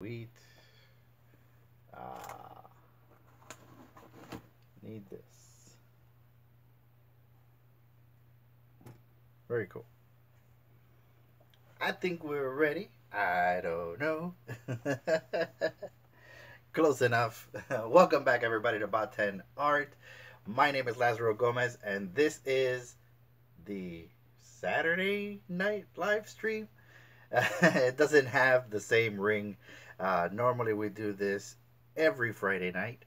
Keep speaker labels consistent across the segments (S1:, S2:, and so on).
S1: Wheat. Ah, need this. Very cool. I think we're ready. I don't know. Close enough. Welcome back, everybody, to Bot 10 Art. My name is Lazaro Gomez, and this is the Saturday night live stream. It doesn't have the same ring. Normally, we do this every Friday night,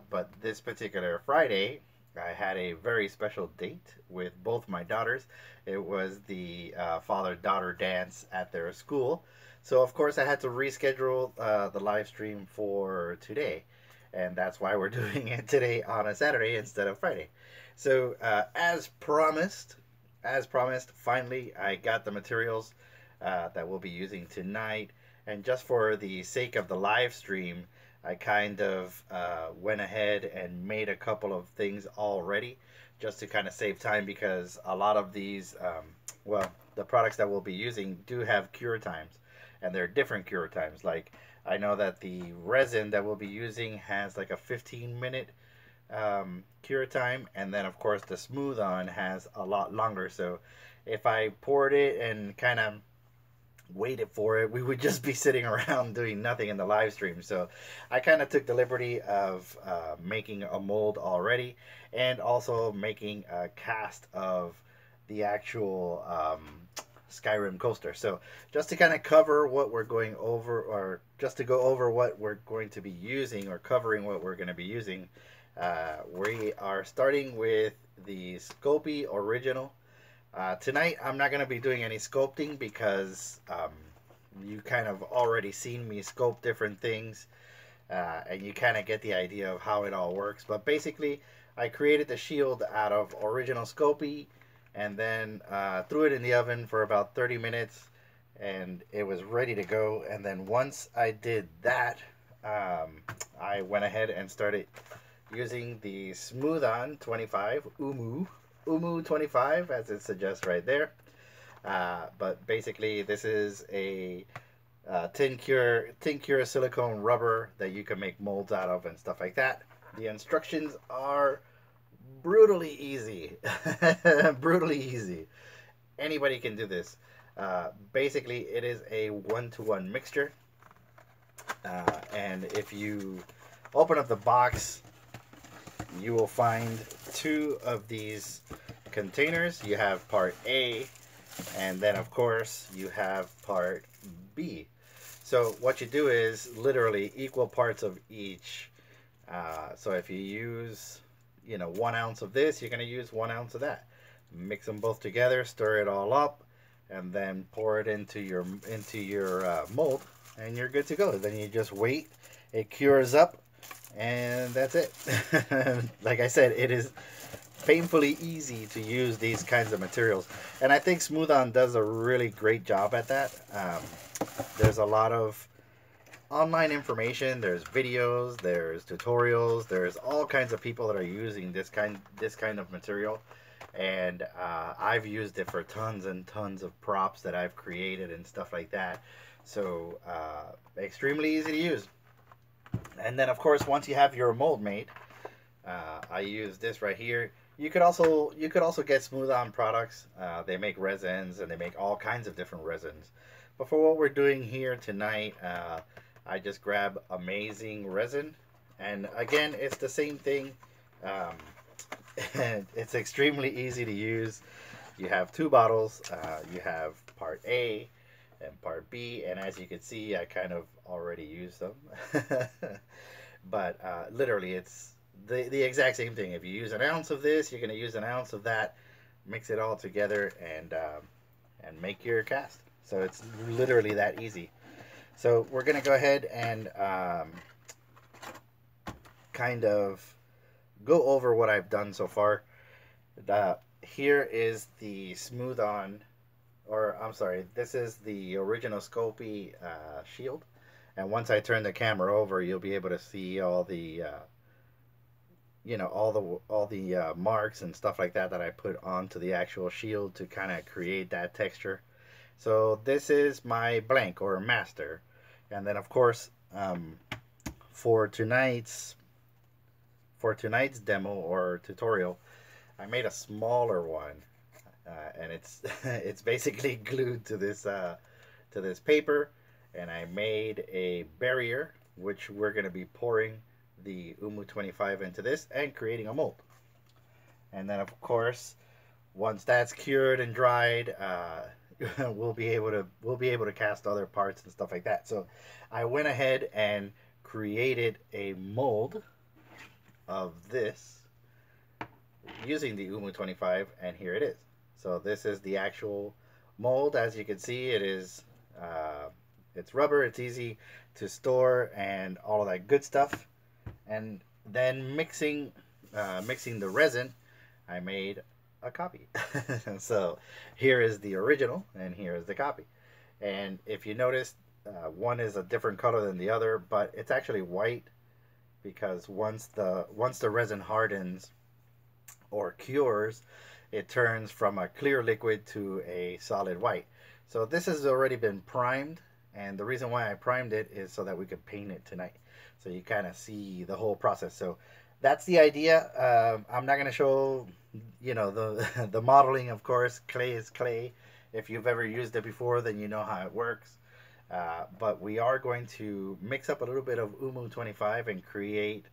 S1: but this particular Friday, I had a very special date with both my daughters. It was the father-daughter dance at their school. So, of course, I had to reschedule the live stream for today. And that's why we're doing it today on a Saturday instead of Friday. So, as promised, finally, I got the materials that we'll be using tonight. And just for the sake of the live stream, I kind of went ahead and made a couple of things already just to kind of save time because a lot of these, well, the products that we'll be using do have cure times and they're different cure times. Like I know that the resin that we'll be using has like a 15-minute cure time, and then of course the smooth on has a lot longer. So if I poured it and kind of waited for it, we would just be sitting around doing nothing in the live stream. So I kind of took the liberty of making a mold already and also making a cast of the actual Skyrim coaster. So just to kind of cover what we're going over, or just to go over what we're going to be using, or covering what we're going to be using, we are starting with the Sculpey Original. Tonight, I'm not going to be doing any sculpting because you kind of already seen me sculpt different things, and you kind of get the idea of how it all works. But basically, I created the shield out of original Sculpey and then threw it in the oven for about 30 minutes, and it was ready to go. And then once I did that, I went ahead and started using the Smooth On 25 Umu 25, as it suggests right there. But basically, this is a tin cure silicone rubber that you can make molds out of and stuff like that. The instructions are brutally easy. Brutally easy. Anybody can do this. Basically, it is a one-to-one mixture. And if you open up the box, you will find two of these containers. You have part A, and then of course you have part B. So what you do is literally equal parts of each. So if you use 1 ounce of this, you're going to use 1 ounce of that. Mix them both together, stir it all up, and then pour it into your mold, and you're good to go. Then you just wait, it cures up, and that's it. Like I said, it is painfully easy to use these kinds of materials, and I think Smooth On does a really great job at that. There's a lot of online information, there's videos, there's tutorials, there's all kinds of people that are using this kind of material, and I've used it for tons and tons of props that I've created and stuff like that. So extremely easy to use. And then of course, once you have your mold made, I use this right here. You could also get Smooth On products. They make resins, and they make all kinds of different resins. But for what we're doing here tonight, I just grab Amazing Resin, and again, it's the same thing. It's extremely easy to use. You have two bottles. You have part A and part B, and as you can see, I kind of already used them. But literally, it's the exact same thing. If you use 1 ounce of this, you're going to use 1 ounce of that. Mix it all together and make your cast. So it's literally that easy. So we're going to go ahead and kind of go over what I've done so far. Here is the Smooth On, or I'm sorry, this is the original Sculpey shield. And once I turn the camera over, you'll be able to see all the all the marks and stuff like that I put onto the actual shield to kind of create that texture. So this is my blank or master. And then of course, for tonight's demo or tutorial, I made a smaller one, and it's it's basically glued to this paper, and I made a barrier which we're going to be pouring the Umu 25 into this and creating a mold. And then of course, once that's cured and dried, we'll be able to cast other parts and stuff like that. So I went ahead and created a mold of this using the Umu 25, and here it is. So this is the actual mold. As you can see, it is it's rubber, it's easy to store, and all of that good stuff. And then mixing the resin, I made a copy. So here is the original, and here is the copy. And if you notice, one is a different color than the other, but it's actually white, because once the resin hardens or cures, it turns from a clear liquid to a solid white. So this has already been primed, and the reason why I primed it is so that we could paint it tonight, so you kind of see the whole process. So that's the idea. I'm not going to show, you know, the modeling. Of course, clay is clay. If you've ever used it before, then you know how it works. But we are going to mix up a little bit of Umu 25 and create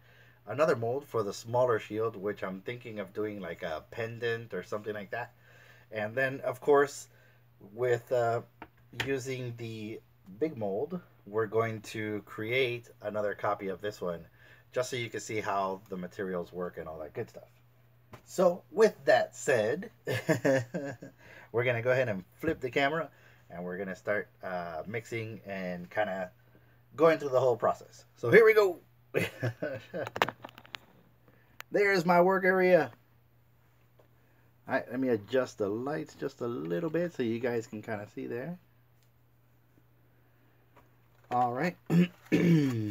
S1: another mold for the smaller shield, which I'm thinking of doing like a pendant or something like that. And then of course, with using the big mold, we're going to create another copy of this one, just so you can see how the materials work and all that good stuff. So with that said, we're gonna go ahead and flip the camera, and we're gonna start mixing and kind of going through the whole process. So here we go. There's my work area. All right, let me adjust the lights just a little bit so you guys can kind of see there. All right.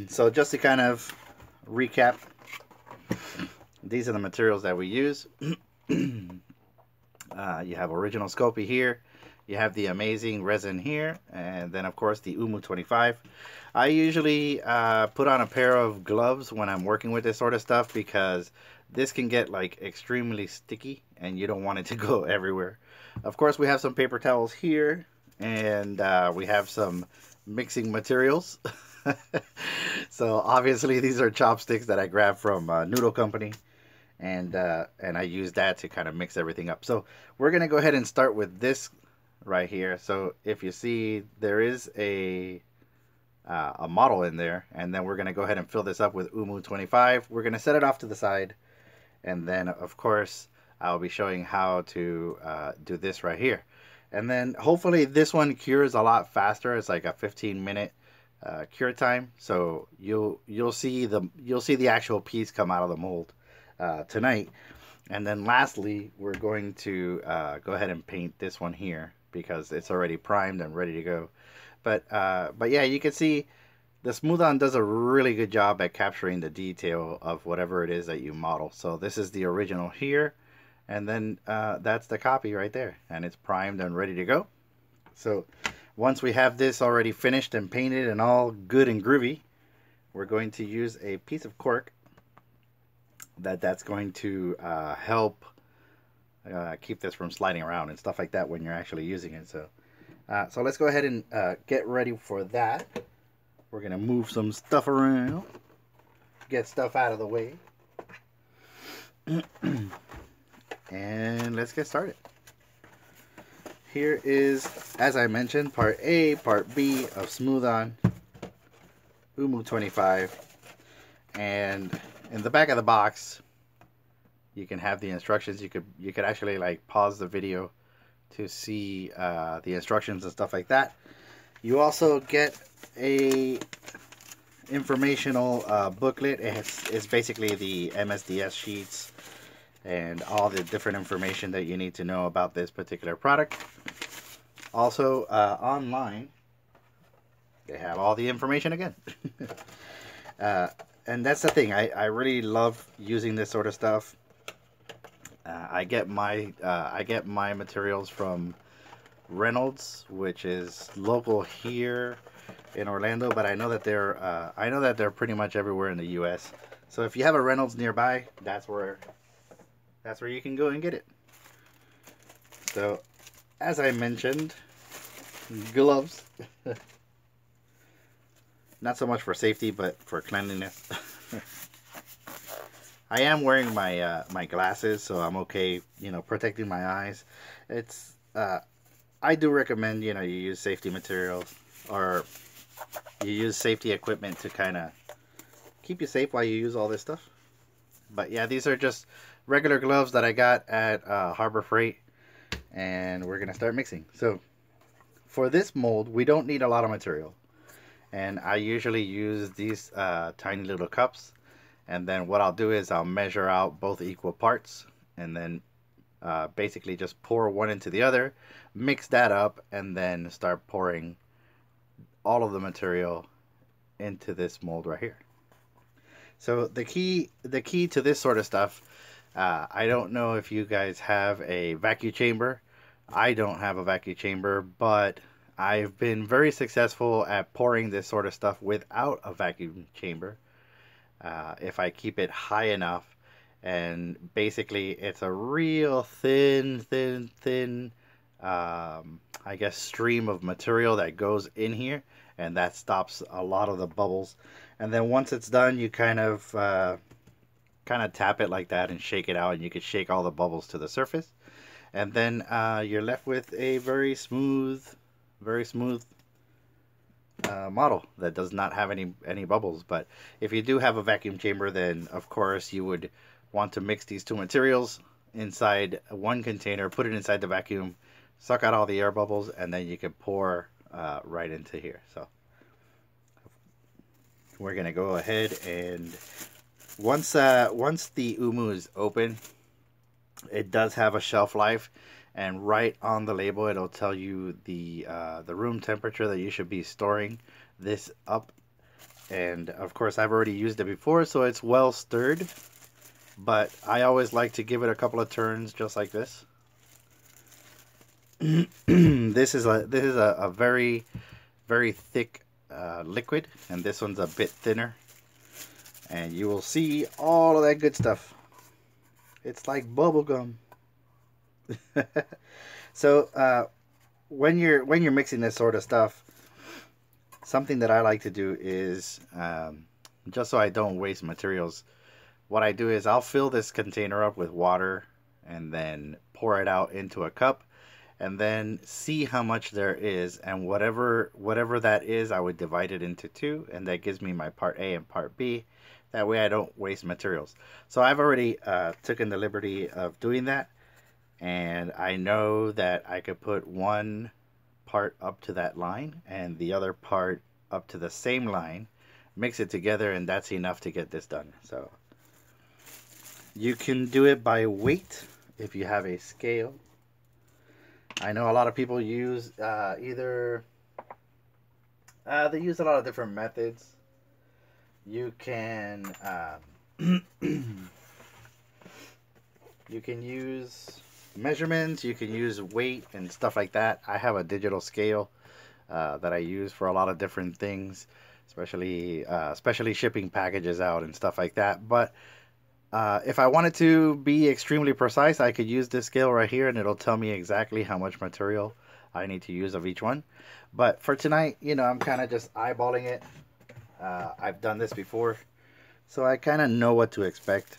S1: So just to kind of recap, these are the materials that we use. You have original Sculpey here. You have the amazing resin here, and then of course the Umu 25. I usually put on a pair of gloves when I'm working with this sort of stuff, because this can get like extremely sticky and you don't want it to go everywhere. Of course, we have some paper towels here, and we have some mixing materials. So obviously these are chopsticks that I grabbed from Noodle Company, and I use that to kind of mix everything up. So we're gonna go ahead and start with this right here. So if you see, there is a model in there, and then we're gonna go ahead and fill this up with Umu 25. We're gonna set it off to the side, and then of course I'll be showing how to do this right here. And then hopefully this one cures a lot faster. It's like a 15-minute cure time, so you'll see the actual piece come out of the mold tonight. And then lastly, we're going to go ahead and paint this one here, because it's already primed and ready to go. But yeah, you can see the Smooth On does a really good job at capturing the detail of whatever it is that you model. So this is the original here, and then that's the copy right there, and it's primed and ready to go. So once we have this already finished and painted and all good and groovy, we're going to use a piece of cork that's going to help keep this from sliding around and stuff like that when you're actually using it. So so let's go ahead and get ready for that. We're gonna move some stuff around, get stuff out of the way, and let's get started. Here is, as I mentioned, part A, part B of Smooth On Umu 25, and in the back of the box you can have the instructions. You could actually like pause the video to see the instructions and stuff like that. You also get a informational booklet. It's basically the MSDS sheets and all the different information that you need to know about this particular product. Also online they have all the information again. And that's the thing, I really love using this sort of stuff. I get my materials from Reynolds, which is local here. in Orlando, but I know that they're pretty much everywhere in the U.S. So if you have a Reynolds nearby, that's where you can go and get it. So, as I mentioned, gloves. Not so much for safety, but for cleanliness. I am wearing my my glasses, so I'm okay, protecting my eyes. It's I do recommend, you use safety materials, or you use safety equipment to kind of keep you safe while you use all this stuff. But yeah, these are just regular gloves that I got at Harbor Freight, and we're gonna start mixing. So for this mold, we don't need a lot of material, and I usually use these tiny little cups. And then what I'll do is I'll measure out both equal parts, and then basically just pour one into the other, mix that up, and then start pouring all of the material into this mold right here. So the key to this sort of stuff, I don't know if you guys have a vacuum chamber. I don't have a vacuum chamber, but I've been very successful at pouring this sort of stuff without a vacuum chamber. If I keep it high enough, and basically it's a real thin I guess stream of material that goes in here, and that stops a lot of the bubbles. And then once it's done, you kind of tap it like that and shake it out, and you can shake all the bubbles to the surface, and then you're left with a very smooth model that does not have any bubbles. But if you do have a vacuum chamber, then of course you would want to mix these two materials inside one container, put it inside the vacuum, suck out all the air bubbles, and then you can pour right into here. So we're gonna go ahead, and once the umu is open, it does have a shelf life, and right on the label it'll tell you the room temperature that you should be storing this up. And of course I've already used it before, so it's well stirred, but I always like to give it a couple of turns just like this. This is a very thick liquid, and this one's a bit thinner, and you will see all of that good stuff. It's like bubble gum. So when you're mixing this sort of stuff, something that I like to do is, just so I don't waste materials, what I do is I'll fill this container up with water and then pour it out into a cup, and then see how much there is, and whatever that is, I would divide it into two, and that gives me my part A and part B. That way I don't waste materials. So I've already taken the liberty of doing that, and I know that I could put one part up to that line and the other part up to the same line, mix it together, and that's enough to get this done. So you can do it by weight if you have a scale. I know a lot of people use either they use a lot of different methods. You can you can use measurements, you can use weight and stuff like that. I have a digital scale that I use for a lot of different things, especially shipping packages out and stuff like that. But if I wanted to be extremely precise, I could use this scale right here, and it'll tell me exactly how much material I need to use of each one. But for tonight, I'm kind of just eyeballing it. I've done this before, so I kind of know what to expect.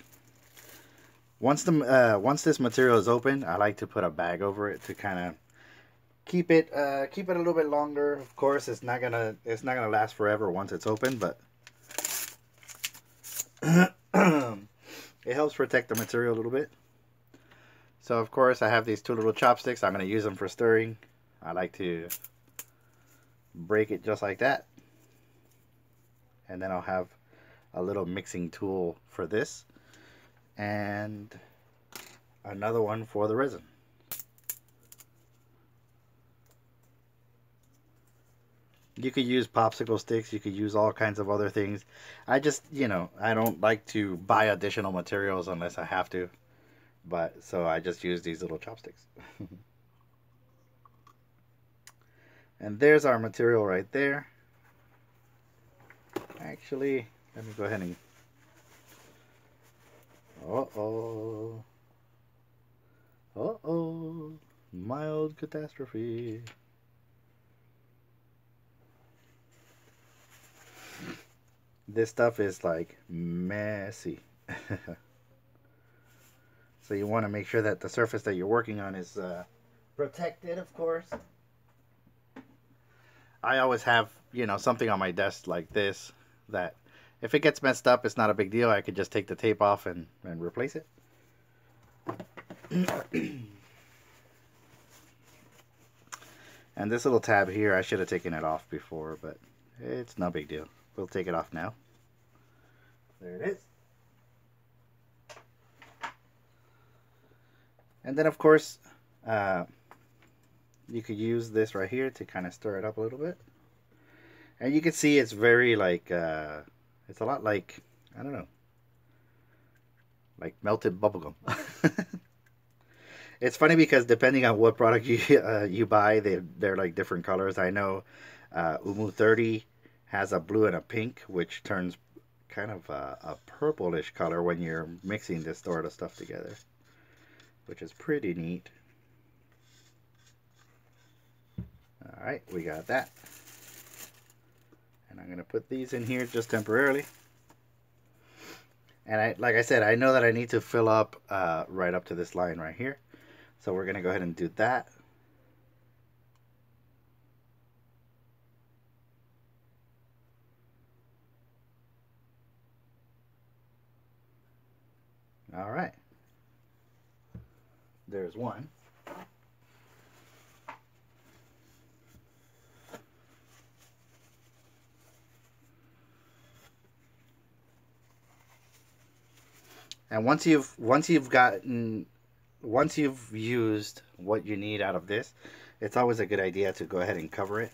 S1: Once this material is open, I like to put a bag over it to kind of keep it a little bit longer. Of course, it's not gonna last forever once it's open, but it helps protect the material a little bit. So of course I have these two little chopsticks. I'm going to use them for stirring. I like to break it just like that. And then I'll have a little mixing tool for this, and another one for the resin. You could use popsicle sticks, you could use all kinds of other things. I just, I don't like to buy additional materials unless I have to. But, so I just use these little chopsticks. And there's our material right there. Actually, let me go ahead and... Uh-oh. Uh-oh. Mild catastrophe. This stuff is like messy. So you want to make sure that the surface that you're working on is protected, of course. I always have, something on my desk like this that if it gets messed up, it's not a big deal. I could just take the tape off and replace it. And this little tab here, I should have taken it off before, but it's no big deal. We'll take it off now. There it is. And then, of course, you could use this right here to kind of stir it up a little bit. And you can see it's very like, it's a lot like, I don't know, like melted bubblegum. It's funny because depending on what product you buy, they're like different colors. I know Umu 30 has a blue and a pink, which turns kind of a purplish color when you're mixing this sort of stuff together, which is pretty neat. Alright, we got that. And I'm going to put these in here just temporarily. And like I said, I know that I need to fill up right up to this line right here. So we're going to go ahead and do that. Alright. There's one. And once you've used what you need out of this, it's always a good idea to go ahead and cover it.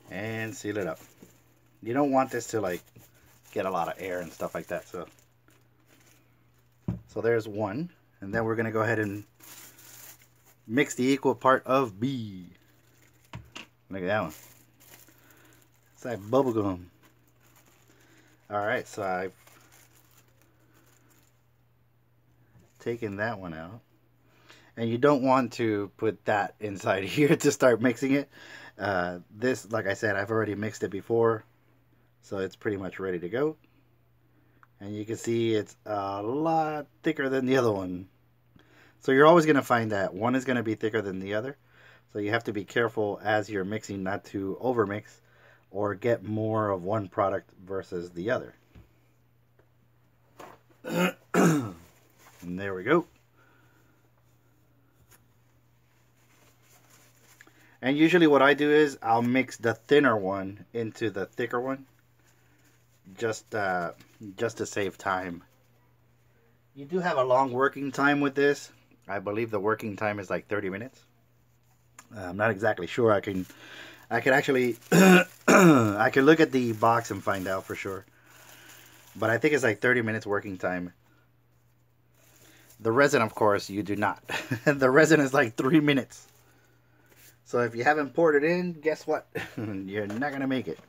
S1: And seal it up. You don't want this to like get a lot of air and stuff like that, so there's one, and then we're going to go ahead and mix the equal part of B. Look at that one. It's like bubblegum. Alright, so I've taken that one out. And you don't want to put that inside here to start mixing it. This, like I said, I've already mixed it before, so it's pretty much ready to go. And you can see it's a lot thicker than the other one. So you're always going to find that one is going to be thicker than the other. So you have to be careful as you're mixing not to overmix or get more of one product versus the other. And there we go. And usually what I do is I'll mix the thinner one into the thicker one. Just to save time. You do have a long working time with this. I believe the working time is like 30 minutes. I'm not exactly sure. I could actually I could look at the box and find out for sure. But I think it's like 30 minutes working time. The resin, of course, you do not. The resin is like 3 minutes. So if you haven't poured it in, guess what? You're not going to make it.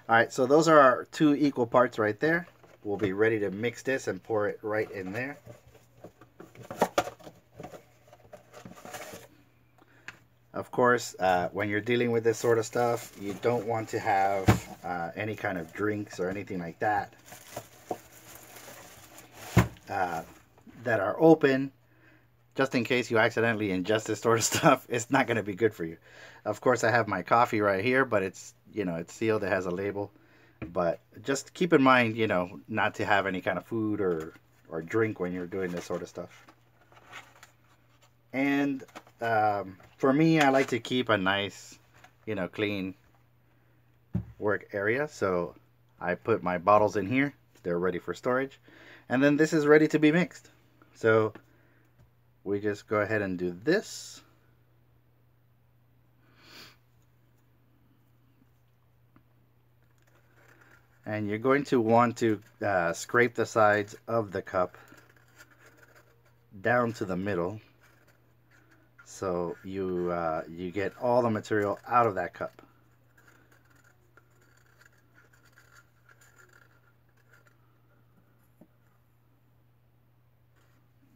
S1: Alright, so those are our 2 equal parts right there. We'll be ready to mix this and pour it right in there. Of course, when you're dealing with this sort of stuff, you don't want to have any kind of drinks or anything like that that are open, just in case you accidentally ingest this sort of stuff. It's not going to be good for you. Of course, I have my coffee right here, but it's, it's sealed. It has a label. But just keep in mind, not to have any kind of food or drink when you're doing this sort of stuff. And for me, I like to keep a nice, clean work area. So I put my bottles in here. They're ready for storage. And then this is ready to be mixed. So we just go ahead and do this. And you're going to want to scrape the sides of the cup down to the middle, so you get all the material out of that cup.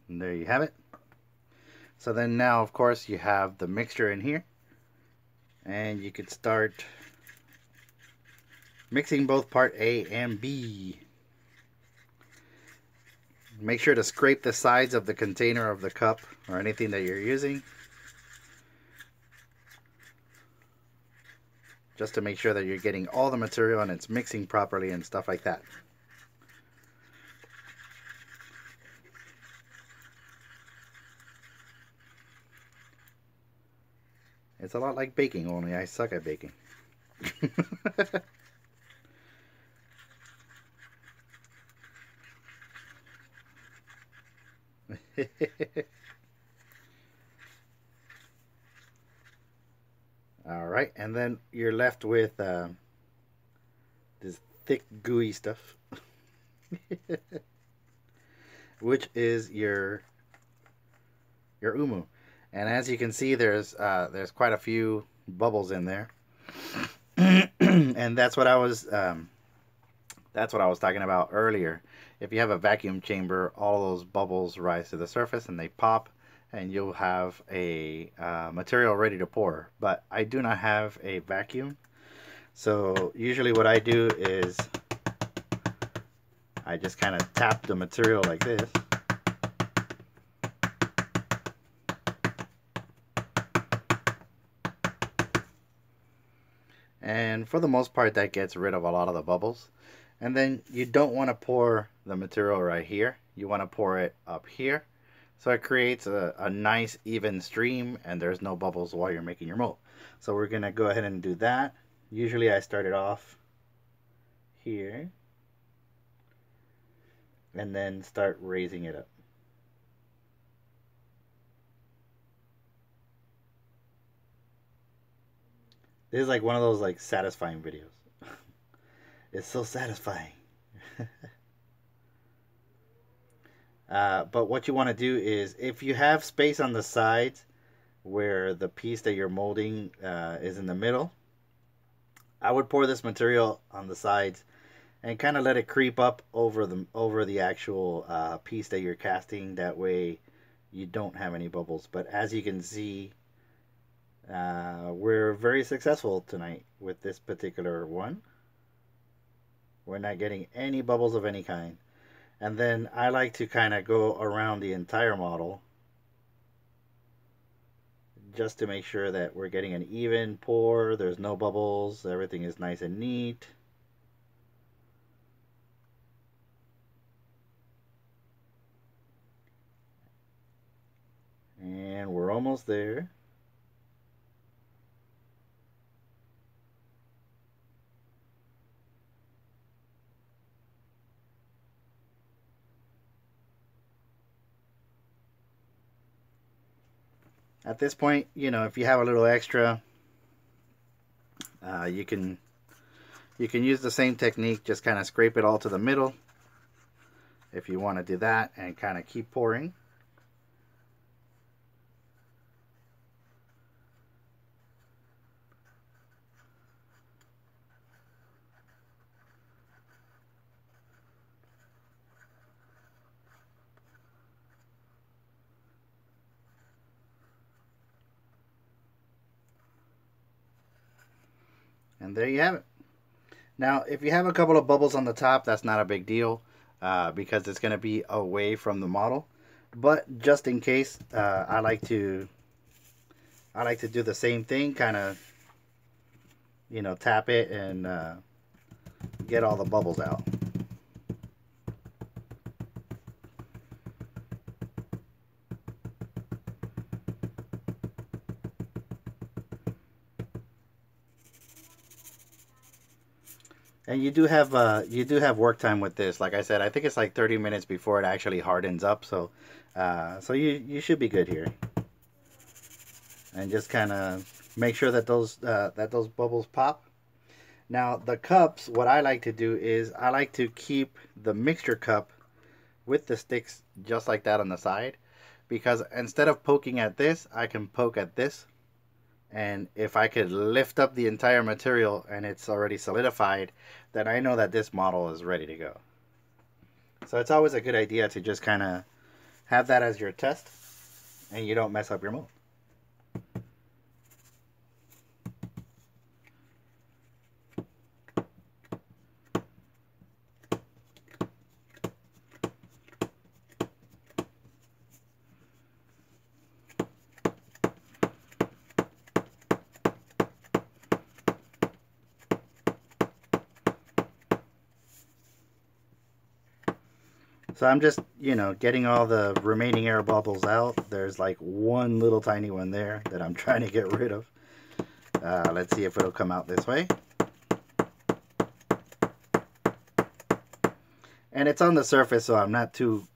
S1: And there you have it. So then now, of course, you have the mixture in here, and you could start mixing both part A and B. Make sure to scrape the sides of the container of the cup or anything that you're using, just to make sure that you're getting all the material and it's mixing properly and stuff like that. It's a lot like baking, only I suck at baking. Alright, and then you're left with this thick gooey stuff, which is your umu. And as you can see, there's quite a few bubbles in there. And that's what I was talking about earlier. If you have a vacuum chamber, all those bubbles rise to the surface and they pop, and you'll have a material ready to pour. But I do not have a vacuum, so usually what I do is I just kind of tap the material like this. And for the most part, that gets rid of a lot of the bubbles. And then you don't want to pour the material right here. You want to pour it up here, so it creates a nice even stream and there's no bubbles while you're making your mold. So we're going to go ahead and do that. Usually I start it off here and then start raising it up. This is like one of those like satisfying videos. It's so satisfying. But what you want to do is, if you have space on the sides where the piece that you're molding is in the middle, I would pour this material on the sides and kind of let it creep up over the actual piece that you're casting. That way you don't have any bubbles. But as you can see, we're very successful tonight with this particular one. We're not getting any bubbles of any kind. And then I like to kind of go around the entire model just to make sure that we're getting an even pour. There's no bubbles. Everything is nice and neat. And we're almost there. At this point, you know, if you have a little extra, you can use the same technique, just kind of scrape it all to the middle if you want to do that, and kind of keep pouring. And there you have it. Now, if you have a couple of bubbles on the top, that's not a big deal because it's going to be away from the model. But just in case, I like to do the same thing, kind of, you know, tap it and get all the bubbles out. And you do have work time with this. Like I said, I think it's like 30 minutes before it actually hardens up. So so you should be good here. And just kind of make sure that those bubbles pop. Now the cups, what I like to do is I like to keep the mixture cup with the sticks just like that on the side, because instead of poking at this, I can poke at this, and if I could lift up the entire material and it's already solidified, then I know that this model is ready to go. So it's always a good idea to just kind of have that as your test, and you don't mess up your mold. So I'm just, getting all the remaining air bubbles out. There's like one little tiny one there that I'm trying to get rid of. Let's see if it'll come out this way. And it's on the surface, so I'm not too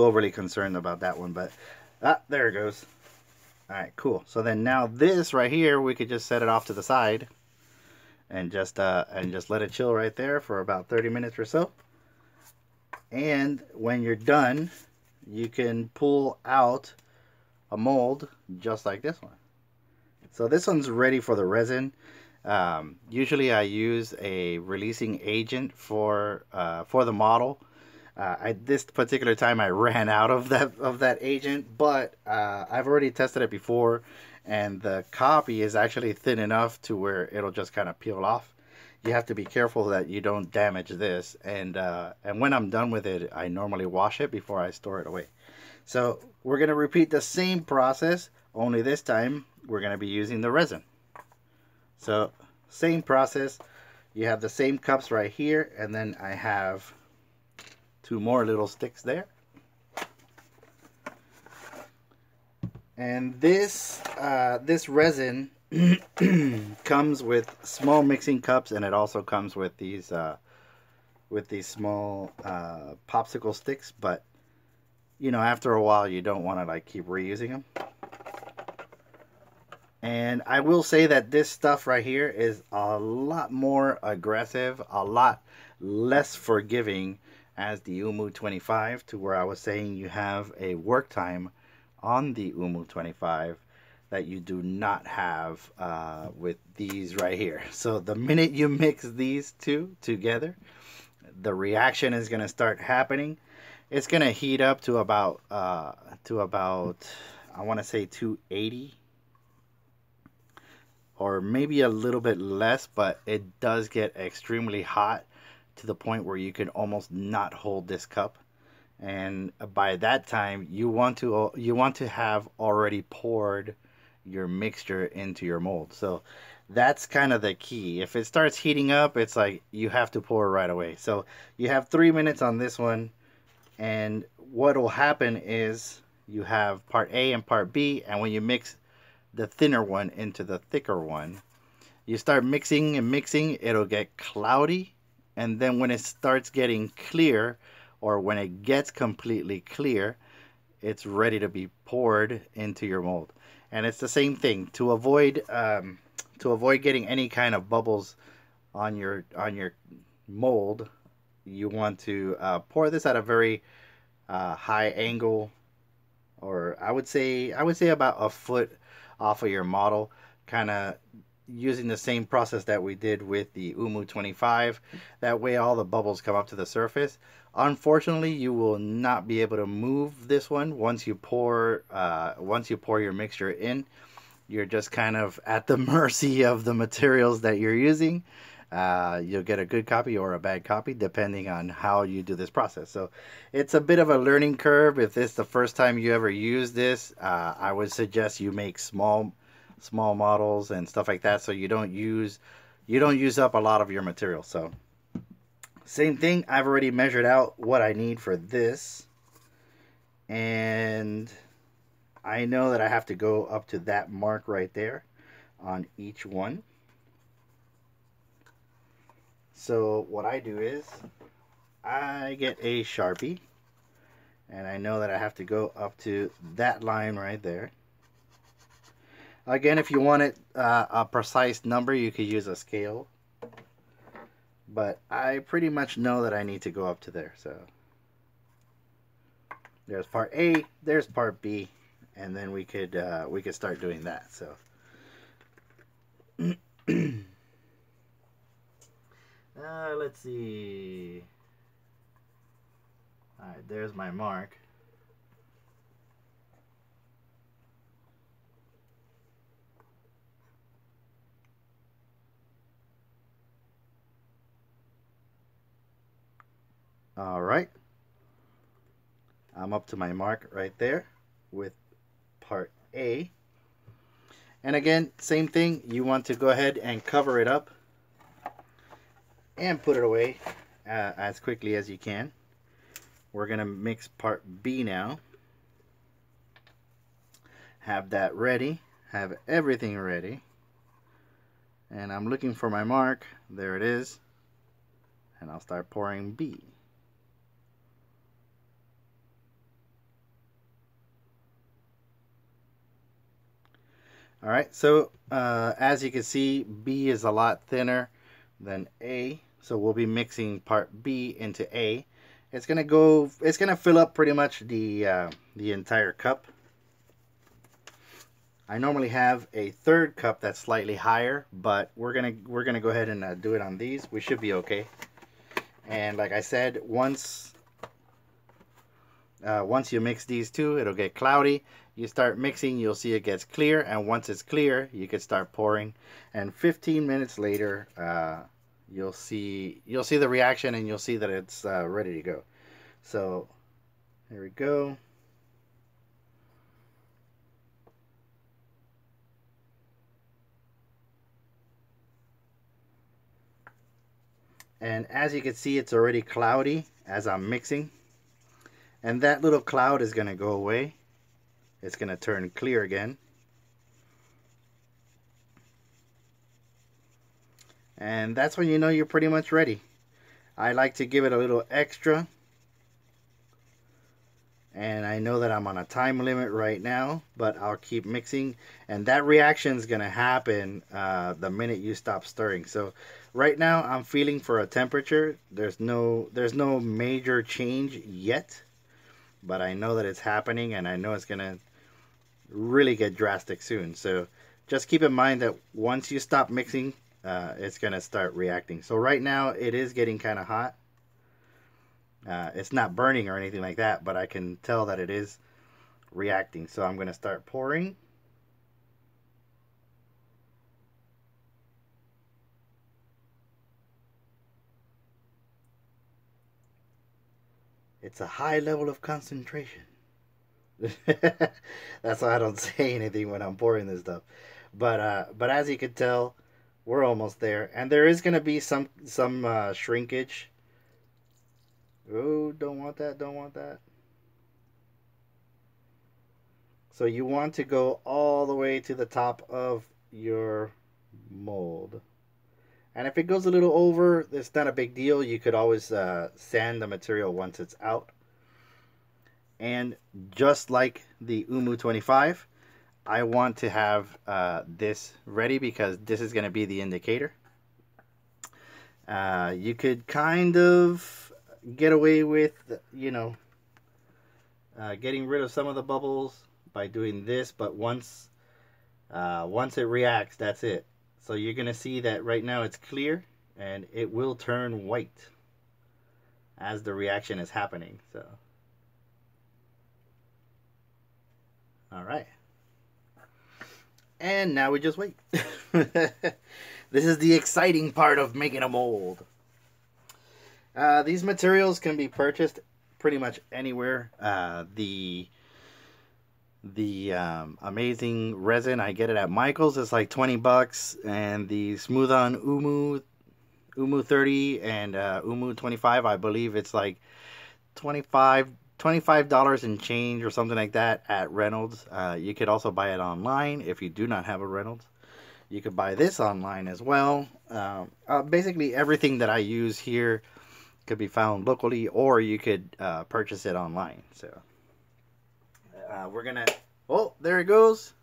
S1: overly concerned about that one. But there it goes. All right, cool. So then now this right here, we could just set it off to the side and just let it chill right there for about 30 minutes or so. And when you're done, you can pull out a mold just like this one. So this one's ready for the resin. Usually I use a releasing agent for the model. This particular time I ran out of that agent, but I've already tested it before, and the copy is actually thin enough to where it'll just kind of peel off. You have to be careful that you don't damage this, and when I'm done with it, I normally wash it before I store it away. So we're going to repeat the same process, only this time we're going to be using the resin. So same process, you have the same cups right here, and then I have two more little sticks there. And this resin comes with small mixing cups, and it also comes with these small popsicle sticks. But after a while, you don't want to like keep reusing them. And I will say that this stuff right here is a lot more aggressive, a lot less forgiving as the Umu 25, to where I was saying you have a work time on the Umu 25 that you do not have with these right here. So the minute you mix these two together, the reaction is going to start happening. It's going to heat up to about I want to say 280, or maybe a little bit less, but it does get extremely hot to the point where you can almost not hold this cup. And by that time, you want to have already poured your mixture into your mold. So that's kind of the key. If it starts heating up, it's like you have to pour right away. So you have 3 minutes on this one, and what will happen is you have part A and part B, and when you mix the thinner one into the thicker one, you start mixing and mixing, it'll get cloudy, and then when it starts getting clear, or when it gets completely clear, it's ready to be poured into your mold. And it's the same thing. To avoid getting any kind of bubbles on your mold, you want to pour this at a very high angle, or I would say about a foot off of your model, kind of using the same process that we did with the Umu 25. That way all the bubbles come up to the surface. Unfortunately, you will not be able to move this one once you pour your mixture in. You're just kind of at the mercy of the materials that you're using. You'll get a good copy or a bad copy depending on how you do this process. So it's a bit of a learning curve. If this is the first time you ever use this, I would suggest you make small models and stuff like that, so you don't use up a lot of your material. So same thing, I've already measured out what I need for this, and I know that I have to go up to that mark right there on each one. So what I do is I get a Sharpie, and I know that I have to go up to that line right there. Again, if you want it a precise number, you could use a scale. but I pretty much know that I need to go up to there. So there's part A, there's part B, and then we could start doing that. So let's see. All right, there's my mark. All right, I'm up to my mark right there with part A. And again, same thing, you want to go ahead and cover it up and put it away as quickly as you can. We're going to mix part B now. Have that ready, have everything ready. And I'm looking for my mark, there it is. And I'll start pouring B. Alright, so as you can see, B is a lot thinner than A. So we'll be mixing part B into A. It's gonna fill up pretty much the entire cup. I normally have a third cup that's slightly higher, but we're gonna go ahead and do it on these. We should be okay. And like I said, once you mix these two, it'll get cloudy. You start mixing, you'll see it gets clear, and once it's clear, you can start pouring. And 15 minutes later, you'll see the reaction, and you'll see that it's ready to go. So here we go. And as you can see, it's already cloudy as I'm mixing. And that little cloud is going to go away. It's going to turn clear again. And that's when you know you're pretty much ready. I like to give it a little extra. And I know that I'm on a time limit right now, but I'll keep mixing. And that reaction is going to happen the minute you stop stirring. So right now I'm feeling for a temperature. There's no major change yet. But I know that it's happening, and I know it's going to really get drastic soon. So just keep in mind that once you stop mixing, it's going to start reacting. So right now it is getting kind of hot. It's not burning or anything like that, but I can tell that it is reacting. So I'm going to start pouring. It's a high level of concentration. That's why I don't say anything when I'm pouring this stuff. But as you can tell, we're almost there, and there is going to be some shrinkage. Oh, don't want that, don't want that. So you want to go all the way to the top of your mold. And if it goes a little over, it's not a big deal. You could always sand the material once it's out. And just like the Umu 25, I want to have this ready because this is going to be the indicator. You could kind of get away with, you know, getting rid of some of the bubbles by doing this, but once it reacts, that's it. So you're going to see that right now it's clear, and it will turn white as the reaction is happening. So, all right. And now we just wait. This is the exciting part of making a mold. These materials can be purchased pretty much anywhere. The amazing resin, I get it at Michael's. It's like 20 bucks, and the Smooth On Umu 30 and Umu 25, I believe it's like $25 and change or something like that at Reynolds. You could also buy it online if you do not have a Reynolds. You could buy this online as well. Basically everything that I use here could be found locally, or you could purchase it online. So we're gonna, oh, there it goes.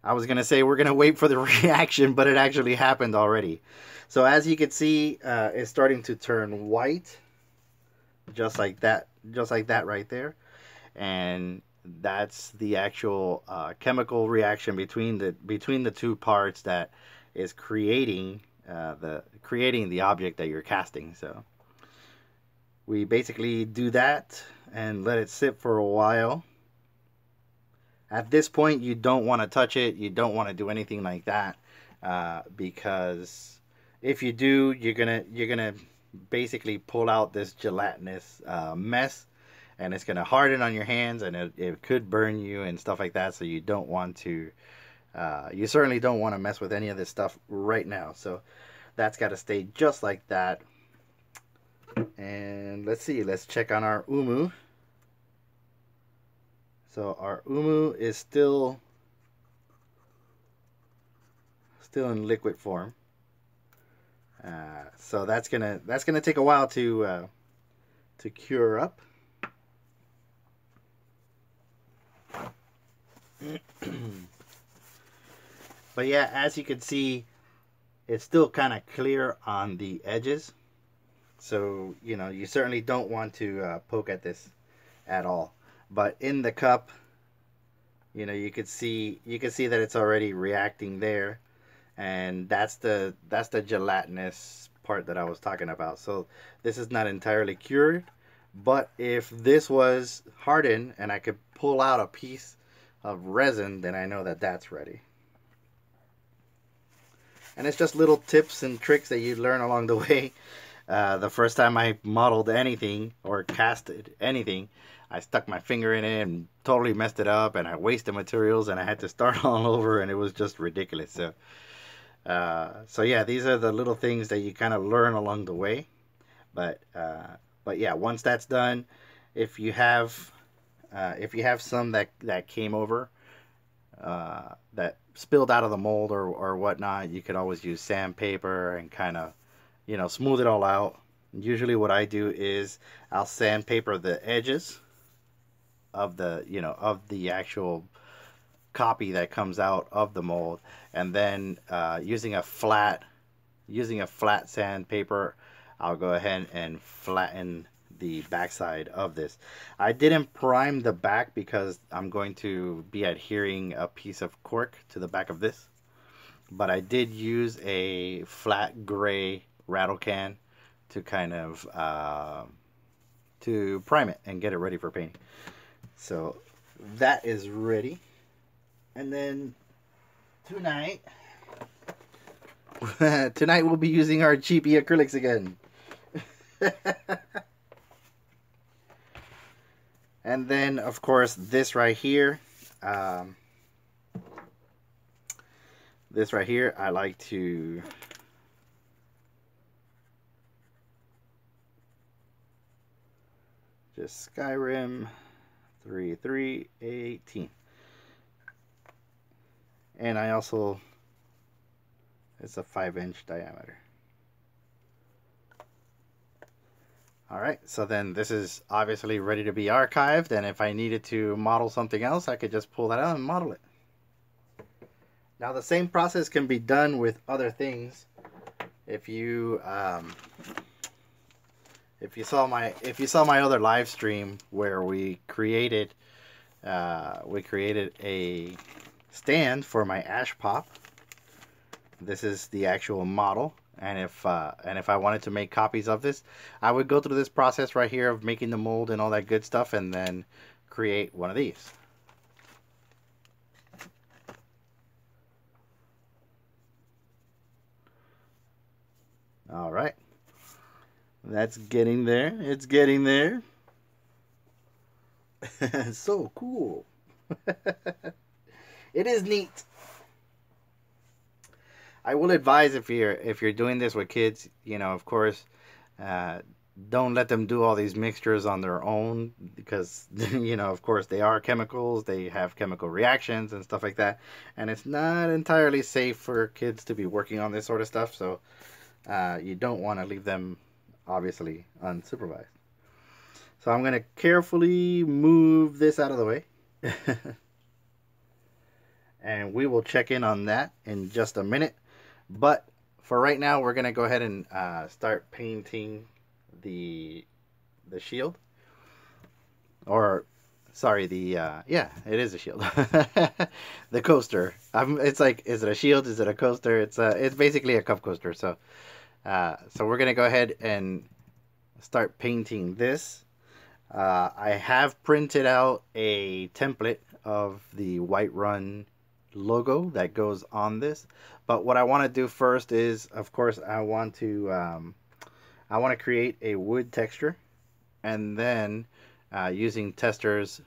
S1: I was gonna say we're gonna wait for the reaction, but it actually happened already. So as you can see, it's starting to turn white, just like that right there, and that's the actual chemical reaction between the two parts that is creating the object that you're casting. So we basically do that and let it sit for a while. At this point, you don't want to touch it. You don't want to do anything like that, because if you do, you're gonna basically pull out this gelatinous mess, and it's gonna harden on your hands, and it could burn you and stuff like that. So you don't want to. You certainly don't want to mess with any of this stuff right now. So that's got to stay just like that. And let's see. Let's check on our umu. So our umu is still in liquid form. So that's gonna take a while to cure up. But yeah, as you can see, it's still kind of clear on the edges. So you certainly don't want to poke at this at all. But in the cup, you can see that it's already reacting there, and that's the gelatinous part that I was talking about. So this is not entirely cured, but if this was hardened and I could pull out a piece of resin, then I know that that's ready. And it's just little tips and tricks that you learn along the way. The first time I modeled anything or casted anything, I stuck my finger in it and totally messed it up, and I wasted materials, and I had to start all over, and it was just ridiculous. So yeah, these are the little things that you kind of learn along the way. But yeah, once that's done, if you have some that came over, that spilled out of the mold or whatnot, you could always use sandpaper and kind of smooth it all out. Usually what I do is I'll sandpaper the edges of the actual copy that comes out of the mold, and then using a flat sandpaper, I'll go ahead and flatten the backside of this. I didn't prime the back because I'm going to be adhering a piece of cork to the back of this, but I did use a flat gray rattle can to kind of to prime it and get it ready for painting. So that is ready. And then tonight we'll be using our cheapy acrylics again. And then of course this right here, I like to just Skyrim 3318, and I also, it's a 5-inch diameter. Alright, so then this is obviously ready to be archived, and if I needed to model something else, I could just pull that out and model it. Now the same process can be done with other things. If you saw my other live stream where we created a stand for my ash pop. This is the actual model, and if I wanted to make copies of this, I would go through this process right here of making the mold and all that good stuff, and then create one of these. All right. That's getting there. It's getting there. So cool. It is neat. I will advise, if you're doing this with kids, of course, don't let them do all these mixtures on their own, because of course they are chemicals. They have chemical reactions and stuff like that, and it's not entirely safe for kids to be working on this sort of stuff. So you don't want to leave them, obviously, unsupervised. So I'm going to carefully move this out of the way. and we will check in on that in just a minute. But for right now, we're gonna go ahead and start painting the shield, or sorry, the yeah, it is a shield. The coaster. It's like, is it a shield? Is it a coaster? It's basically a cup coaster. So so we're gonna go ahead and start painting this. I have printed out a template of the Whiterun logo that goes on this, but what I want to do first is, of course, I want to create a wood texture, and then using Tester's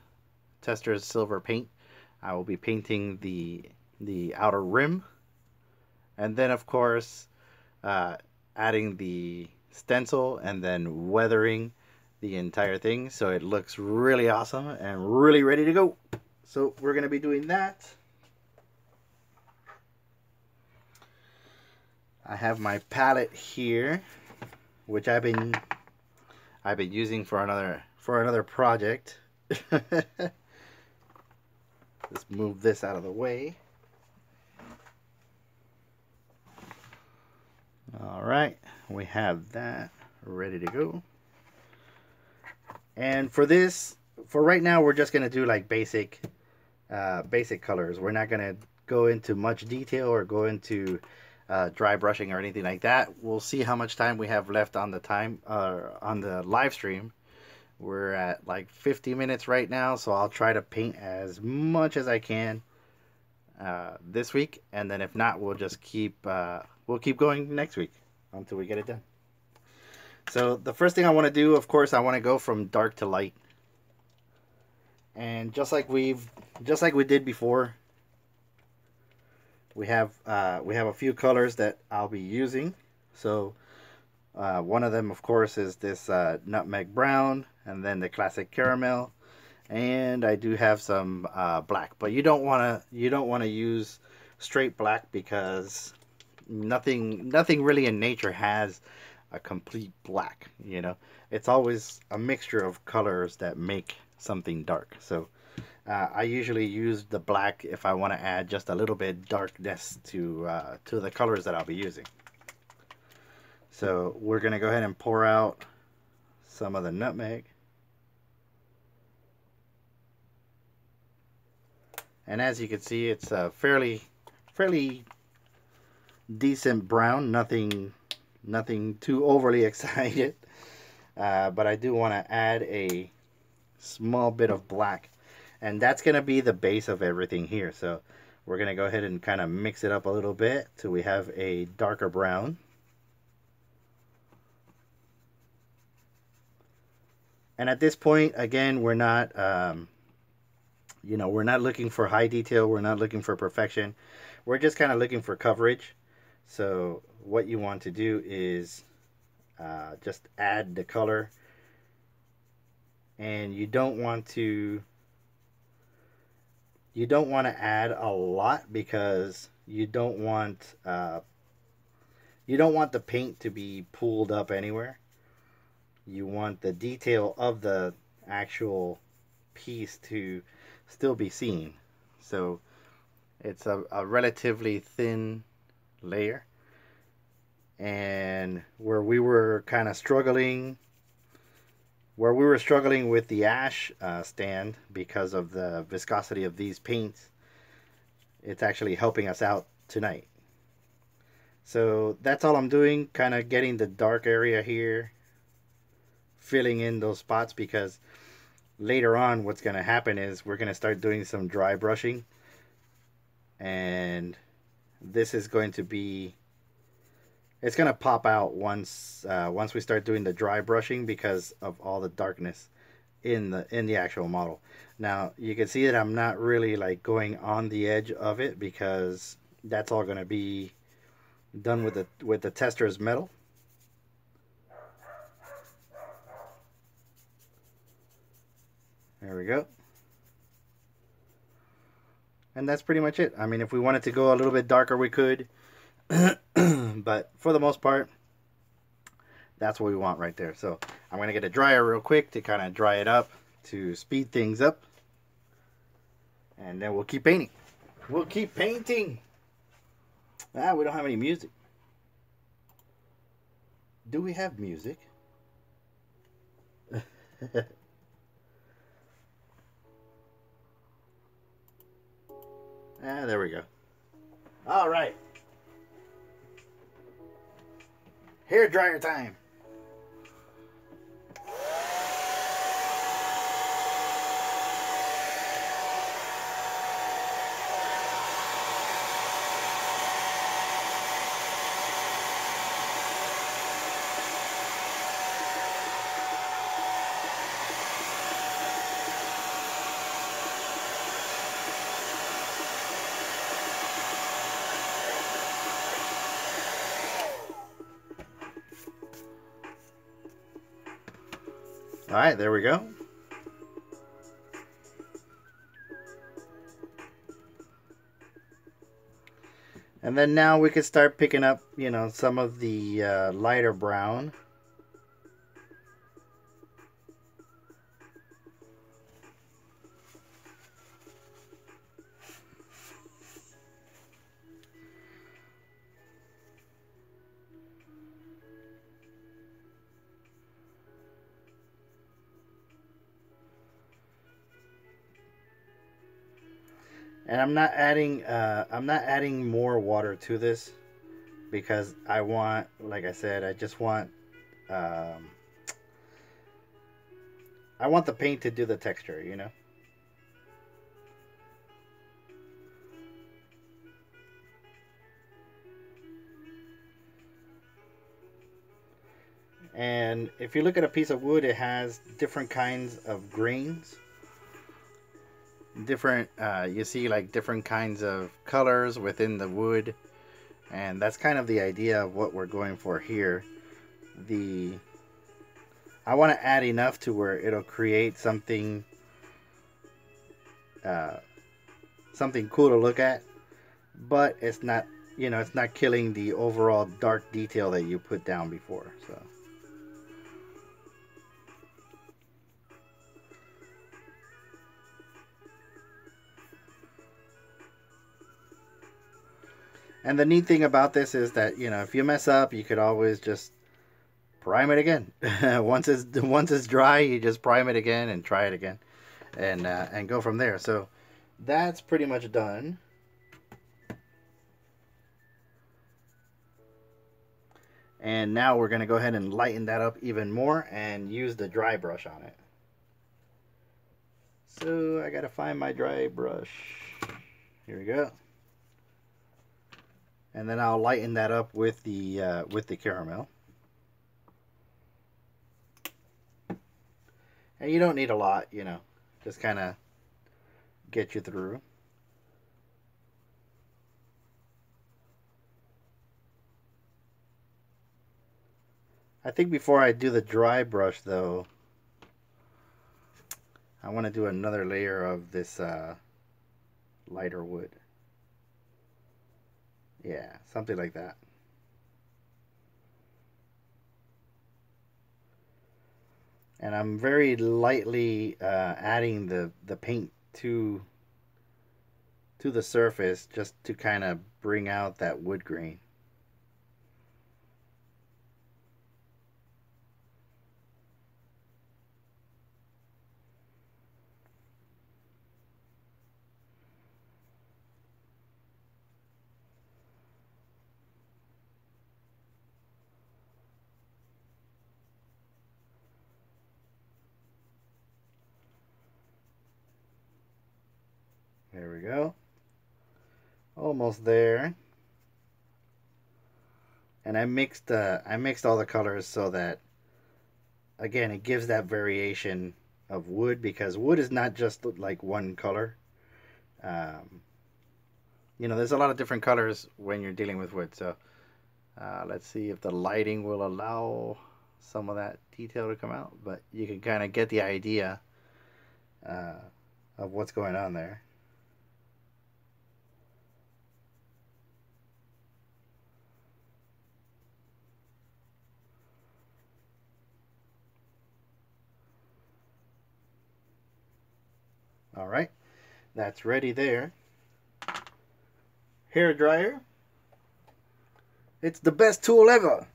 S1: silver paint, I will be painting the outer rim, and then of course adding the stencil and then weathering the entire thing so it looks really awesome and really ready to go. So we're gonna be doing that. I have my palette here, which I've been using for another project. Let's move this out of the way. All right, we have that ready to go. And for right now, we're just gonna do like basic colors. We're not gonna go into much detail or go into dry brushing or anything like that. We'll see how much time we have left on the live stream. We're at like 50 minutes right now, so I'll try to paint as much as I can this week, and then if not, we'll just keep going next week until we get it done. So the first thing I want to do, of course, I want to go from dark to light, and just like we did before, we have a few colors that I'll be using. So one of them, of course, is this nutmeg brown, and then the classic caramel, and I do have some black. But you don't want to use straight black, because nothing really in nature has a complete black. You know, it's always a mixture of colors that make something dark. So I usually use the black if I want to add just a little bit darkness to the colors that I'll be using. So we're gonna go ahead and pour out some of the nutmeg, and as you can see, it's a fairly decent brown. Nothing too overly excited, but I do want to add a small bit of black, and that's going to be the base of everything here. So we're going to go ahead and kind of mix it up a little bit till we have a darker brown. And at this point, again, we're not we're not looking for high detail, we're not looking for perfection, we're just kind of looking for coverage. So what you want to do is just add the color, and you don't want to add a lot, because you don't want the paint to be pulled up anywhere. You want the detail of the actual piece to still be seen. So it's a relatively thin layer, and where we were struggling with the ash stand because of the viscosity of these paints, it's actually helping us out tonight. So that's all I'm doing, kind of getting the dark area here, filling in those spots, because later on what's going to happen is we're going to start doing some dry brushing, and this is going to be, it's going to pop out once we start doing the dry brushing, because of all the darkness in the actual model. Now you can see that I'm not really like going on the edge of it, because that's all going to be done with the tester's metal. There we go. And that's pretty much it. I mean, if we wanted to go a little bit darker, we could. But for the most part, that's what we want right there. So I'm going to get a dryer real quick to kind of dry it up, to speed things up. And then we'll keep painting. We'll keep painting. Ah, we don't have any music. Do we have music? Ah, there we go. All right. Hair dryer time. All right, there we go. And then now we can start picking up, you know, some of the lighter brown. And I'm not adding more water to this because I want, like I said, I just want I want the paint to do the texture, you know. And if you look at a piece of wood, it has different kinds of grains. Different, you see like different kinds of colors within the wood. And that's kind of the idea of what we're going for here. I want to add enough to where it'll create something something cool to look at, but it's not, you know, it's not killing the overall dark detail that you put down before. So and the neat thing about this is that, you know, if you mess up, you could always just prime it again. once it's dry, you just prime it again and try it again, and go from there. So that's pretty much done. And now we're going to go ahead and lighten that up even more and use the dry brush on it. So I got to find my dry brush. Here we go. And then I'll lighten that up with the caramel. And you don't need a lot, you know, just kind of get you through. I think before I do the dry brush, though, I want to do another layer of this lighter wood. Yeah, something like that. And I'm very lightly adding the paint to the surface just to kind of bring out that wood grain. There we go. Almost there. And I mixed all the colors so that, again, it gives that variation of wood, because wood is not just like one color. You know, there's a lot of different colors when you're dealing with wood. So let's see if the lighting will allow some of that detail to come out, but you can kind of get the idea of what's going on there. All right, that's ready there. hair dryer. It's the best tool ever.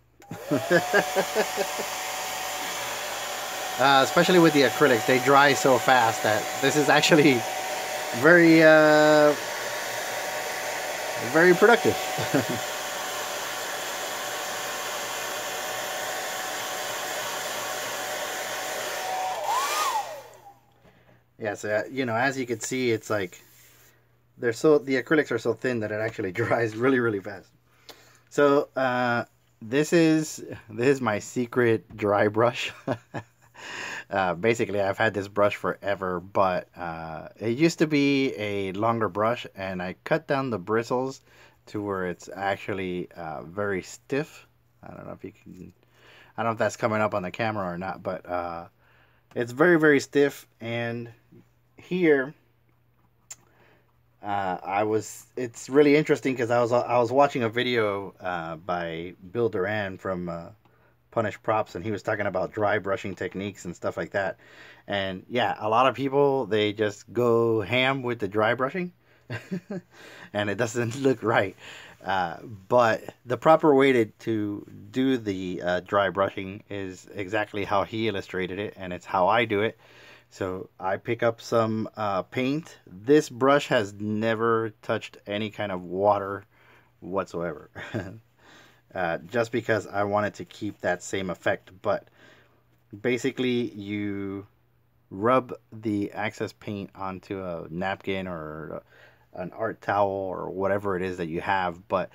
S1: Especially with the acrylics, they dry so fast that this is actually very, very productive. Yeah, so you know, as you can see, it's like the acrylics are so thin that it actually dries really, really fast. So this is my secret dry brush. Basically, I've had this brush forever, but it used to be a longer brush, and I cut down the bristles to where it's actually very stiff. I don't know if you can, I don't know if that's coming up on the camera or not, but it's very, very stiff. And here, it's really interesting because I was watching a video by Bill Duran from Punish Props, and he was talking about dry brushing techniques and stuff like that. And yeah, a lot of people, they just go ham with the dry brushing and it doesn't look right. But the proper way to do the dry brushing is exactly how he illustrated it, and it's how I do it. So I pick up some paint. This brush has never touched any kind of water whatsoever. Just because I wanted to keep that same effect. But basically, you rub the excess paint onto a napkin or an art towel or whatever it is that you have, but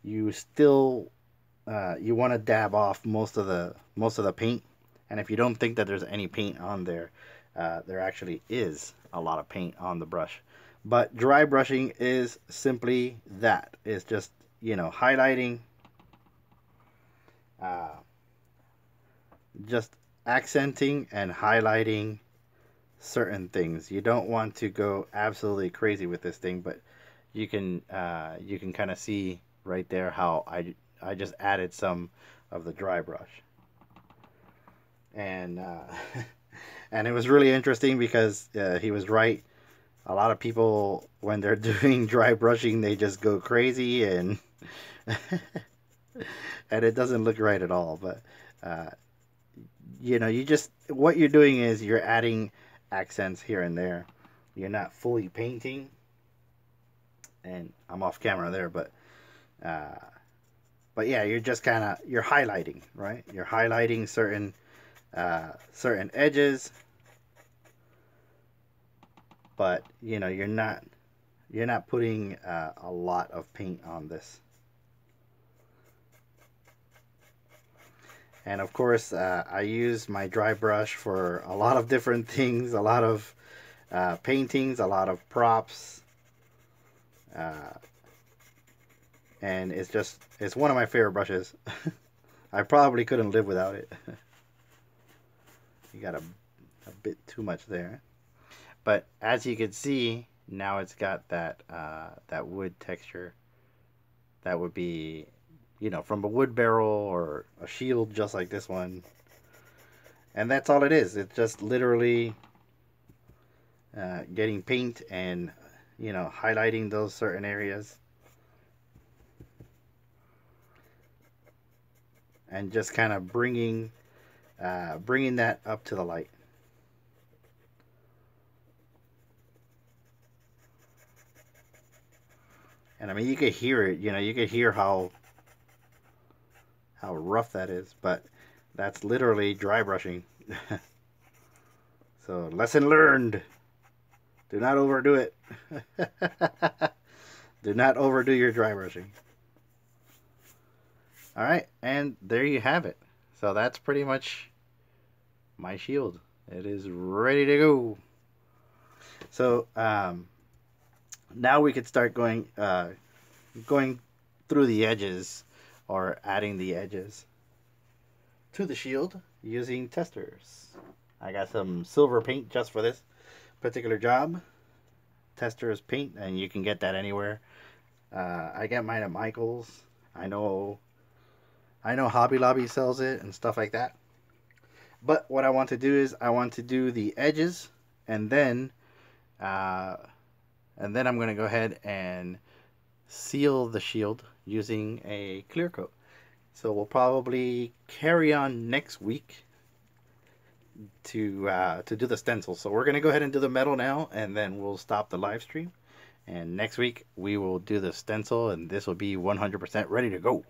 S1: you still you want to dab off most of the paint. And if you don't think that there's any paint on there, there actually is a lot of paint on the brush. But dry brushing is simply that. It's just, you know, highlighting, just accenting and highlighting certain things. You don't want to go absolutely crazy with this thing, but you can kind of see right there how I just added some of the dry brush. And and it was really interesting because he was right. A lot of people, when they're doing dry brushing, they just go crazy and and it doesn't look right at all. But you know, what you're doing is you're adding accents here and there. You're not fully painting. And I'm off camera there, but yeah, you're just you're highlighting, right? You're highlighting certain edges, but you know, you're not putting a lot of paint on this. And of course, I use my dry brush for a lot of different things, a lot of paintings, a lot of props, and it's one of my favorite brushes. I probably couldn't live without it. You got a bit too much there, but as you can see, now it's got that wood texture that would be, you know, from a wood barrel or a shield just like this one. And that's all it is. It's just literally getting paint and, you know, highlighting those certain areas. And just kind of bringing that up to the light. And I mean, you could hear it, you know, you could hear how rough that is, but that's literally dry brushing. So, lesson learned. Do not overdo it. Do not overdo your dry brushing. Alright, and there you have it. So that's pretty much my shield. It is ready to go. So now we could start going through the edges, or adding the edges to the shield using testers. I got some silver paint just for this particular job. Testers paint, and you can get that anywhere. I get mine at Michael's. I know Hobby Lobby sells it and stuff like that. But what I want to do is I want to do the edges, and then I'm going to go ahead and seal the shield using a clear coat. So we'll probably carry on next week to do the stencil. So we're gonna go ahead and do the metal now, and then we'll stop the live stream. And next week we will do the stencil, and this will be 100% ready to go.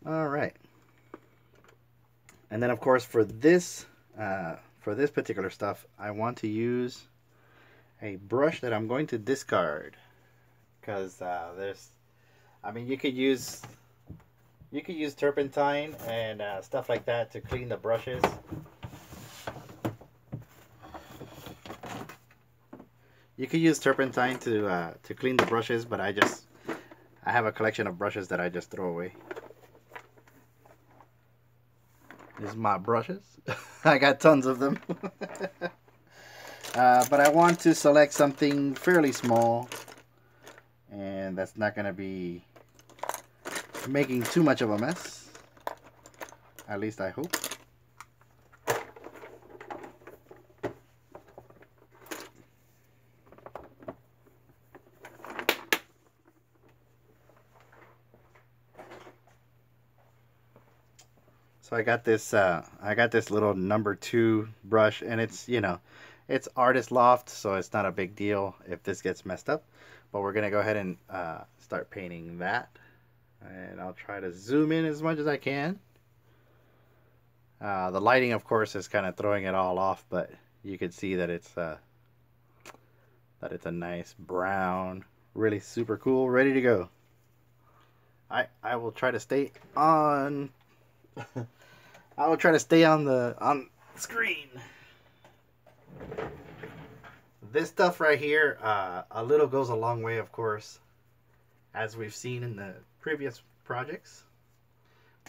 S1: All right. And then of course for this particular stuff, I want to use a brush that I'm going to discard, because I mean, you could use turpentine and stuff like that to clean the brushes. You could use turpentine to clean the brushes, but I have a collection of brushes that I just throw away. These are my brushes. I got tons of them. But I want to select something fairly small, and that's not going to be making too much of a mess. At least I hope. So I got this little number 2 brush, and it's, you know, it's Artist Loft, so it's not a big deal if this gets messed up. But we're gonna go ahead and start painting that, and I'll try to zoom in as much as I can. The lighting, of course, is kind of throwing it all off, but you can see that it's a nice brown, really super cool, ready to go. I will try to stay on. I will try to stay on the screen. This stuff right here, a little goes a long way, of course, as we've seen in the previous projects.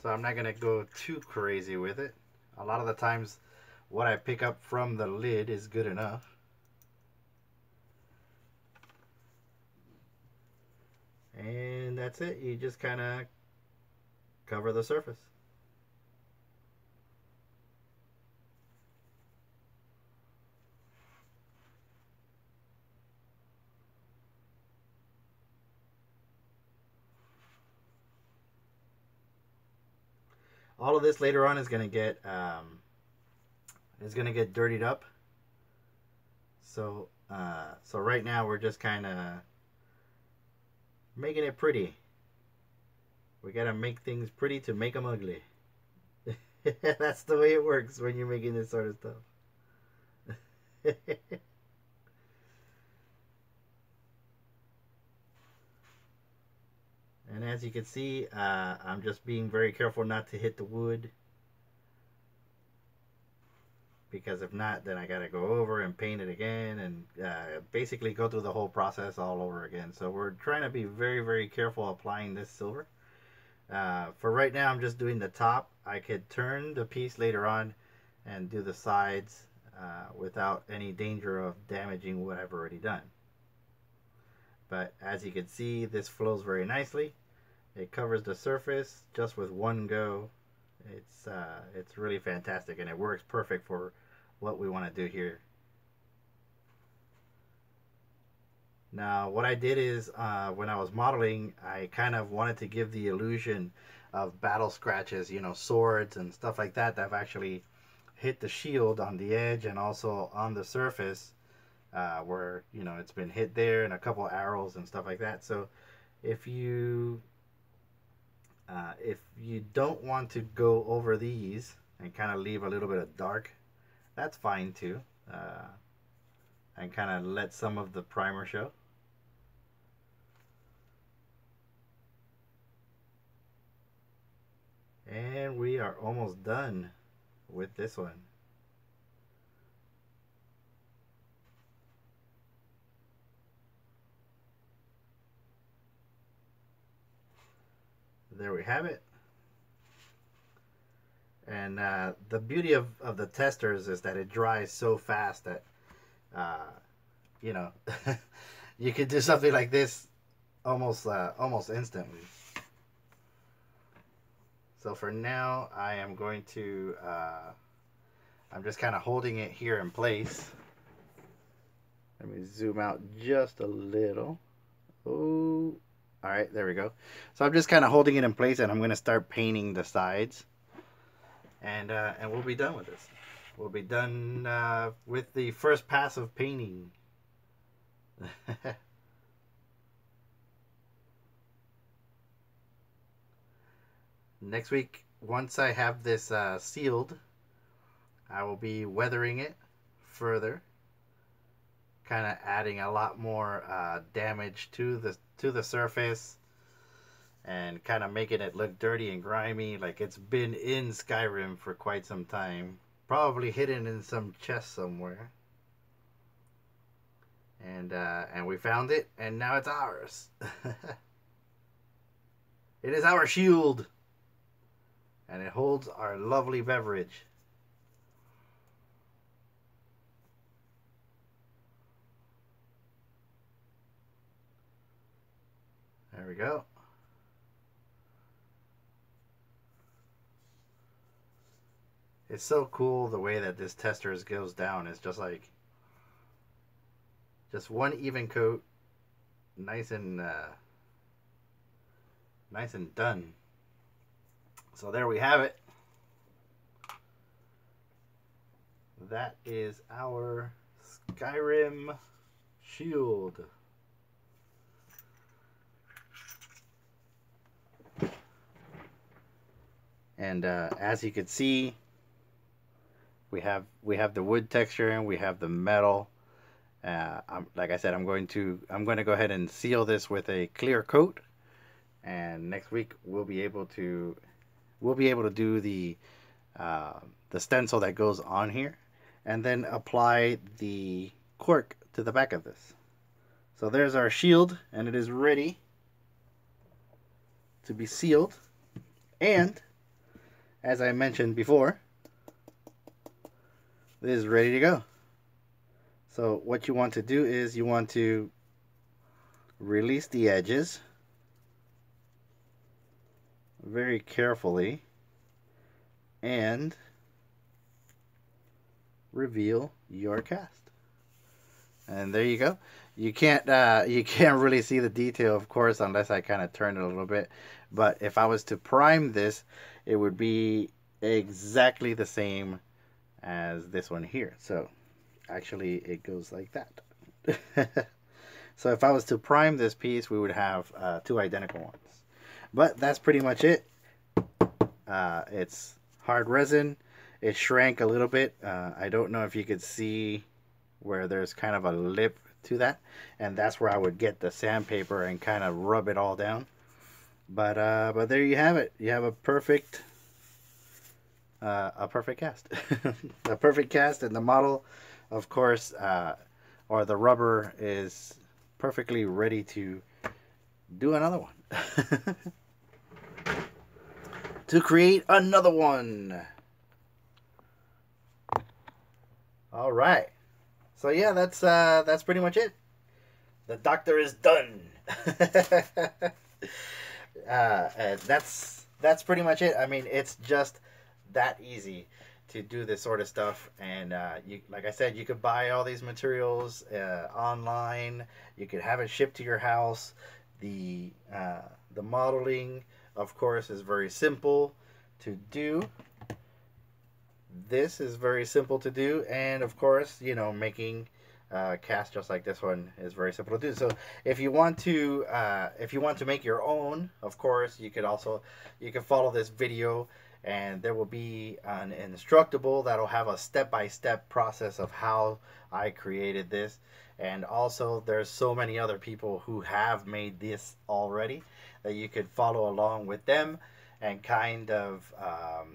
S1: So I'm not gonna go too crazy with it. A lot of the times, what I pick up from the lid is good enough. And that's it. You just kind of cover the surface. All of this later on is gonna get dirtied up. So so right now we're just kind of making it pretty. We gotta make things pretty to make them ugly. That's the way it works when you're making this sort of stuff. And as you can see, I'm just being very careful not to hit the wood, because if not, then I gotta go over and paint it again, and basically go through the whole process all over again. So we're trying to be very, very careful applying this silver. For right now, I'm just doing the top. I could turn the piece later on and do the sides without any danger of damaging what I've already done. But as you can see, this flows very nicely. It covers the surface just with one go. It's really fantastic, and it works perfect for what we want to do here. Now, what I did is, when I was modeling, I kind of wanted to give the illusion of battle scratches, you know, swords and stuff like that that have actually hit the shield on the edge and also on the surface, where, you know, it's been hit there, and a couple arrows and stuff like that. So if you don't want to go over these and kind of leave a little bit of dark, that's fine too, and kind of let some of the primer show. And we are almost done with this one. There we have it. And the beauty of the testers is that it dries so fast that, you know, you could do something like this almost instantly. So for now, I am going to I'm just kind of holding it here in place. Let me zoom out just a little. Oh, all right, there we go. So I'm just kind of holding it in place, and I'm going to start painting the sides, and we'll be done with this. We'll be done with the first pass of painting. Next week, once I have this sealed, I will be weathering it further, kind of adding a lot more damage to the surface, and kind of making it look dirty and grimy, like it's been in Skyrim for quite some time, probably hidden in some chest somewhere. And we found it, and now it's ours. It is our shield, and it holds our lovely beverage. There we go. It's so cool the way that this tester goes down. It's just like just one even coat, nice and done. So there we have it. That is our Skyrim shield. And as you can see, we have the wood texture and we have the metal. Like I said, I'm going to go ahead and seal this with a clear coat, and next week we'll be able to do the stencil that goes on here, and then apply the cork to the back of this. So there's our shield, and it is ready to be sealed. And as I mentioned before, this is ready to go. So what you want to do is you want to release the edges very carefully and reveal your cast. And there you go. You can't really see the detail, of course, unless I kind of turn it a little bit. But if I was to prime this, it would be exactly the same as this one here. So actually it goes like that. So if I was to prime this piece, we would have two identical ones. But that's pretty much it. It's hard resin. It shrank a little bit. I don't know if you could see where there's kind of a lip to that, and that's where I would get the sandpaper and kind of rub it all down. But there you have it. You have a perfect cast. A perfect cast, and the model, of course, or the rubber is perfectly ready to do another one. To create another one. All right. So yeah, that's pretty much it. The doctor is done. And that's pretty much it. I mean, it's just that easy to do this sort of stuff. And you, like I said, you could buy all these materials online. You could have it shipped to your house. The modeling, of course, is very simple to do. This is very simple to do, and of course, you know, making casts just like this one is very simple to do. So if you want to make your own, of course, you could follow this video, and there will be an Instructable that'll have a step-by-step process of how I created this. And also, there's so many other people who have made this already that you could follow along with them and kind of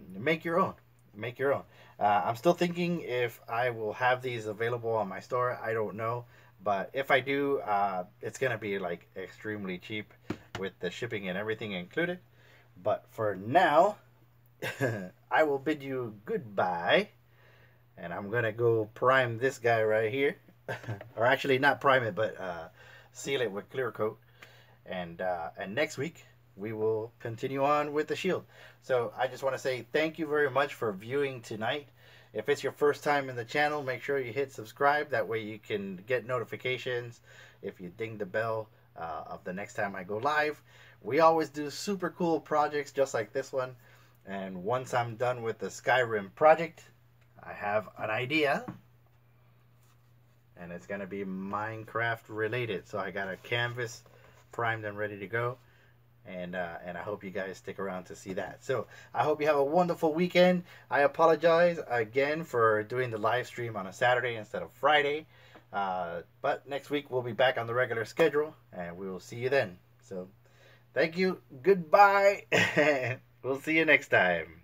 S1: make your own. I'm still thinking if I will have these available on my store. I don't know, but if I do, it's gonna be like extremely cheap with the shipping and everything included. But for now, I will bid you goodbye, and I'm gonna go prime this guy right here. Or actually not prime it, but seal it with clear coat. And next week we will continue on with the shield. So I just want to say thank you very much for viewing tonight. If it's your first time in the channel, make sure you hit subscribe. That way you can get notifications if you ding the bell of the next time I go live. We always do super cool projects just like this one. And once I'm done with the Skyrim project, I have an idea. And it's going to be Minecraft related. So I got a canvas primed and ready to go. And I hope you guys stick around to see that. So I hope you have a wonderful weekend. I apologize again for doing the live stream on a Saturday instead of Friday. But next week we'll be back on the regular schedule. And we will see you then. So thank you. Goodbye. We'll see you next time.